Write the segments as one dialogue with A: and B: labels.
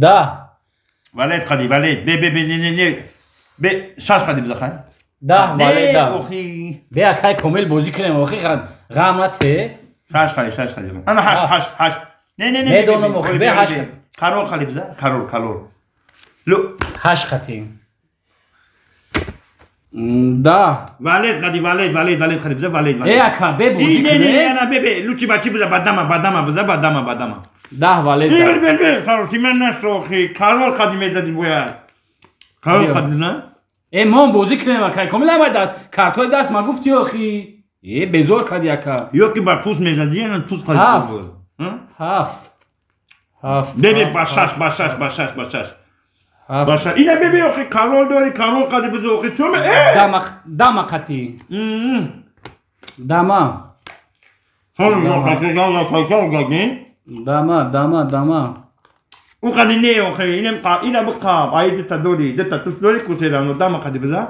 A: ده
B: ولید قدی ولید به نه به شش قدی بزخای
A: ده ولید ده
B: اخی
A: بیا کای کامل بازی کنیم اخی غمته
B: شش قدی انا هش نه
A: میدونم اخی به هش
B: کارول قدی بزا کارول لو
A: هش خطیم ده
B: ولید قدی بزا ولید
A: ای کا به بازی
B: نه
A: کنیم
B: نه به لوچی بچی بزا بادام بزا بادام
A: ده ولید
B: بل کارول من نشو اخی کارول قدی میدادی باید کارول قدی نه
A: ای ما بازی کنیم کای کامل نباید دست کارتای دست ما گفتی اخی ای بزور کدی اکا
B: یا که با توس میزدی نه توس قدی
A: هفت
B: ببین باشه اینا ببین اخی کارول داری کارول قدی بزو اخی چون
A: دم قطی دما دما
B: او قدی نه اخی اینا بقاب آیدی تا دوری دتا توس دوری کوچه دم قدی بزا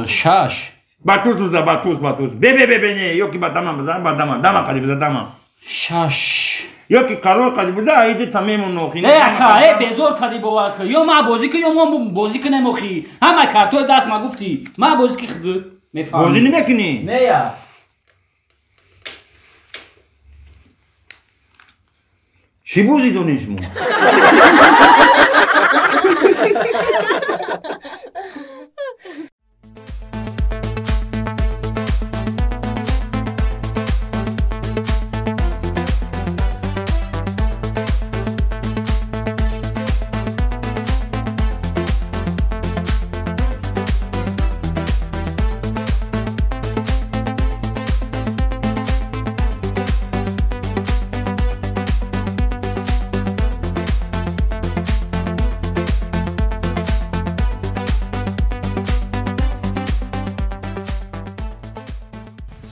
A: شش
B: با توس ببین یا که با دم قدی بزا دم
A: شش
B: یا که کارول قدی بزا آیدی تمام نوخی
A: ای اکا ای بزور کدی باور که یا ما بازی که یا ما بازی کنیم اخی همه کارتای دست ما گفتی ما بازی که خود میفهمی
B: بازی نمیکنی
A: نه یا
B: چی بازی دونیشمون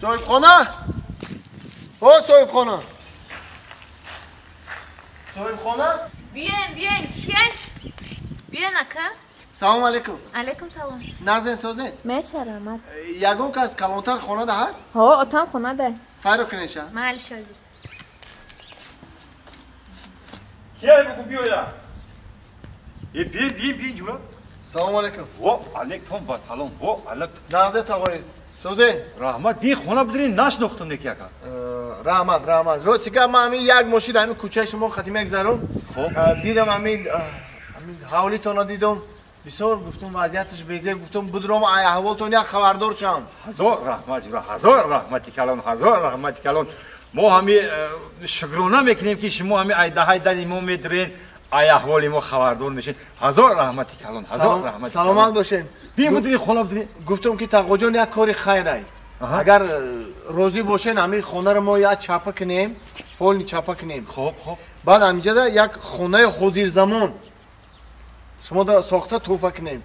C: صاحبخانه او صاحبخانه
D: بیاین کیه بیاین اکا
C: سلام علیکم
D: علیکم سلام
C: نازن سوزن
D: میشه رحمت
C: یگون کس کلانتر خانه ده هست
D: ها اتام خونه ده
C: فایرو کنیشه
D: محل شازی
B: کیه بگو بیایا بی جورا
C: سلام علیکم
B: و علیکم با سلام و علیکم
C: نازن تاقوی سوزن
B: رحمت بی خونه بدونی نشناختم نکی اکا
C: رحمت روسیگه ما همین یک ماشین همین کوچه شما خدمه گذارم دیدم همین حوالی تانا دیدم بسیار گفتم وضعیتش بیزه گفتم بدرم احوالتون یک خبردار شم
B: هزار رحمت جورا هزار رحمتی کلان ما همی شکرانه میکنیم که شما همی ایده دادی ما میدرین احوالی ما خبردار میشین هزار رحمتی کلان هزار رحمتی
C: سلامت باشین
B: بی بدونی خونه بدونی
C: گفتم که تقوا جان یک کاری خیره اگر روزی باشین همین خونه رو ما یک چپه کنیم پول چپه کنیم
B: خوب
C: بعد همینجا یک خونه حضور زمان شما دا ساخته توفه کنیم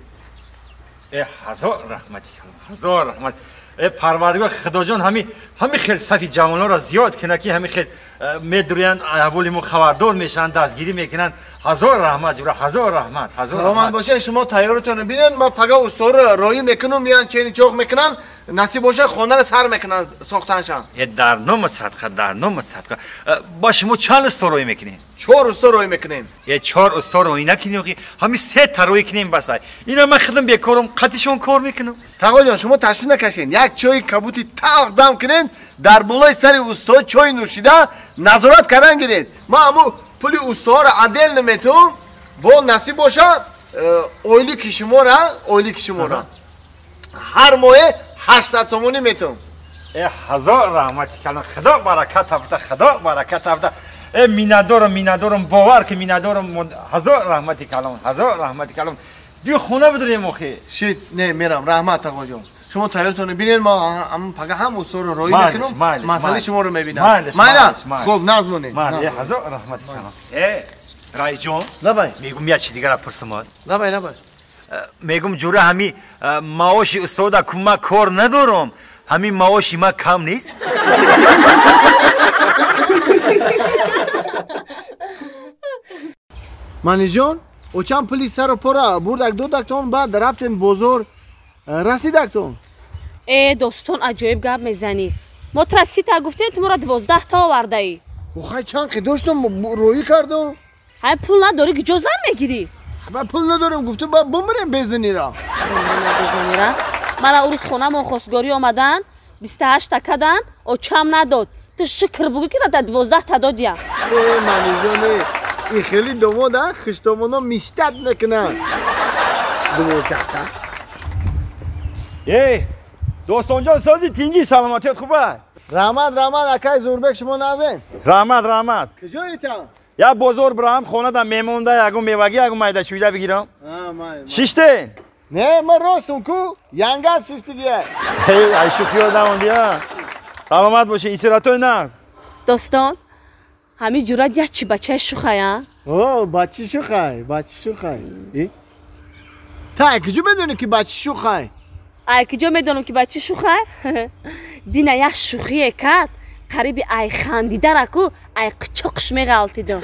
B: هزار رحمتی کلان هزار رحمت پروردگار خدا جان همین خیلی صفی جوان‌ها را زیاد کنه که همین خیلی میدرین احوالی ما خبردار میشن دستگیری میکنن هزار رحمت جورا هزار رحمت
C: سلامت باشه شما تیارتون ببینید ما پگاه استور رایی میکنم میان چینی چوخ میکنن نصیب باشه خانه رو سر میکنن ساختنشان
B: در نام صدقه با شما چند استور رایی میکنین
C: 4 استور رایی میکنیم
B: 4 استور رایی نکنیم همین 3 تا رایی کنیم بس اینا من خودم بیکارم قطعشون کار میکنم
C: تقوا جان شما تشریف نکشین یک چای کبوتی تقدم کنین در بالای سر استاد چای نوشیده نظارت کردن گیرید ما همو پولی استاد رو عدل نمیتونم با نصیب باشه اویلی کشیمو را هر ماه 800 سومونی میتونم
B: هزار رحمتی کلان خدا برکت افته مینادارم باور که مینادارم هزار رحمتی کلان بیا خونه بداریم اخی
C: شید نه میرم رحمت تقوا جان شما تیارتون ببینید ما هم پگه هم استور رو رایی میکنم مسئله شما رو میبینم خوب نظمونه
B: هزار رحمتی کلان رای جان
C: لبای
B: میگم یه چی دیگر پرسم
C: لبای
B: میگم جوره همین معاش استاد کمک کار ندارم همین معاشی ما کم نیست
C: مانی جان او چند پلیس سر و پا بردک 2 دکتون بعد رفتین بزرگ رسیدکتون
E: دوستان عجایب گپ میزنی ما ترسی تا گفتیم تو مرا 12 تا آورده ای
C: خواهی چند که داشتم روی کردم
E: های پول نداری که جزن میگیری
C: من پول ندارم گفته باید بمریم بزنی را
E: بزنی را مرا او روز خونه ما خواستگاری آمدن 28 تا کدن او چم نداد تو شکر بگو که را 12 تا داد یا
C: منی جانه این خیلی داماد ها خشتامانا میشتد میکنن 12 تا
B: دوستان جان سازی تینجی سلامتیت خوبه
C: رحمت اکای زوربک شما نازن
B: رحمت
C: کجایی تا؟
B: یا بزرگ برام خونه دا میمونده یگو میوگی یگو مایده شویده بگیرم شیشتین
C: نه من راستم کو ینگت ششتی دیگه
B: ای شوخی ها دموندیا سلامت باشه ایسی توی ناز
E: دوستان همین جورت یه چی بچه شوخه ها
C: بچه شوخه تا کجا بدونی که بچه شوخه
E: ای کجا میدونم که بچه شوخه دینه یک شوخی کرد قریبی ای خندیده رکو ای قچقش میغلطیدم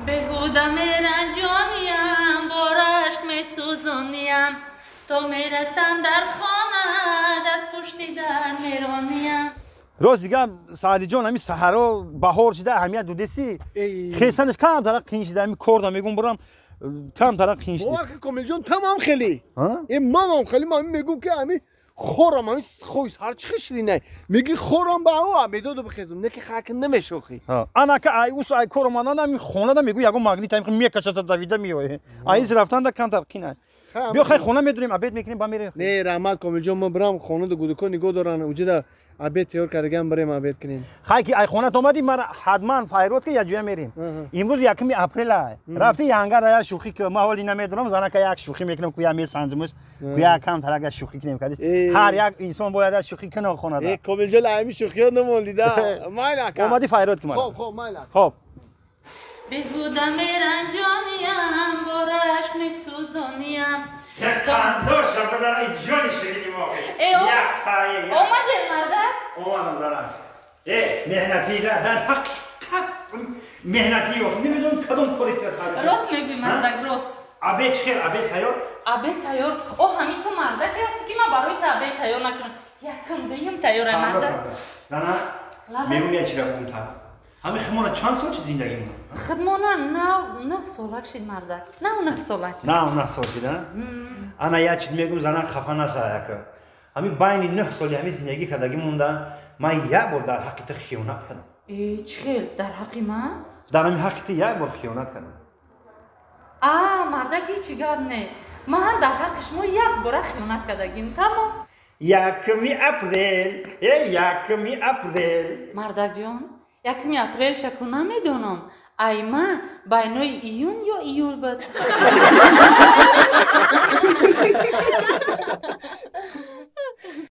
F: بهوده میرنجانیم بارشک میسوزونیم تا میرسم در خانه دست پشتی در میرانیم
B: روز دیگه سعدی جان همین سحرا بهار شده اهمیت دو دستی خیسنش کم طرق قین شده همین کردم میگم برم کم طرق قین شده
C: واقعا کامل جان تمام خیلی این مامام خیلی ما میگم که همین خورم همین خویس هر چی خشرینه میگی خورم با او امیدو بخیزم نه که خاک نمیشوخی
B: انا که ای اوس ای کورم انا همین خونه دا میگو یگو ماگنی تایم میکشه تا دویده میوه ایز رفتن دا کم طرق قینه بیا خیلی خونه میدونیم عبید میکنیم با میره
C: نه رحمت کامل جان ما برام خونه دو گودکو نگو دارن اوجدا عبید تیار کردگم بریم عبید کنیم
B: خیلی که ای خونه اومدی ما حتما فایروت که یجویا میریم امروز یکمی اپریل رفتی یانگا را شوخی که ما ولی نمیدونم زنا که یک شوخی میکنم کویا می سنجمش کویا کم طرق شوخی کنیم کدی هر یک انسان باید شوخی کنه خونه دا
C: کامل جان همین شوخی نمولیدا مایلا
B: اومدی فایروت که ما
C: خب مایلا
B: خب
F: بهوده میرنجانیم بارشک میسوزونیم
B: یک کندوش را بزنه جانی شدیدی موقع یک تایی
F: اومده مردک؟
B: اومدم زنم مهنتی را در حقیقت مهنتی رو نمیدونم کدوم کاری کرد
F: راست میگی مردک راست
B: عبید چخیر عبید تیار؟
F: عبید تیار او همین تو مردک هستی که من برای تو عبید تیار نکنم یکم بیم تیار مردک
B: نه میگم یه چی را بونتر همین خمانه چند سال چی زندگی مونه؟
F: خدمانه نه سالک شد مردک نه سالک
B: نه سال شده انا یه چیز میگم زنان خفه نشه که همین بین 9 سالی همین زندگی کردگی مونده من یک بار در حقیقت خیانت کردم
F: چخیل در حقی من؟
B: در همین حقیقت یک بار خیانت کردم
F: مردک هیچی گرد نه من در حق شما یک بار خیانت کردگیم تمام
B: یکمی اپریل
F: مردک جان یکمی اپریل شکو نمیدونم ای من بینای ایون یا ایول بود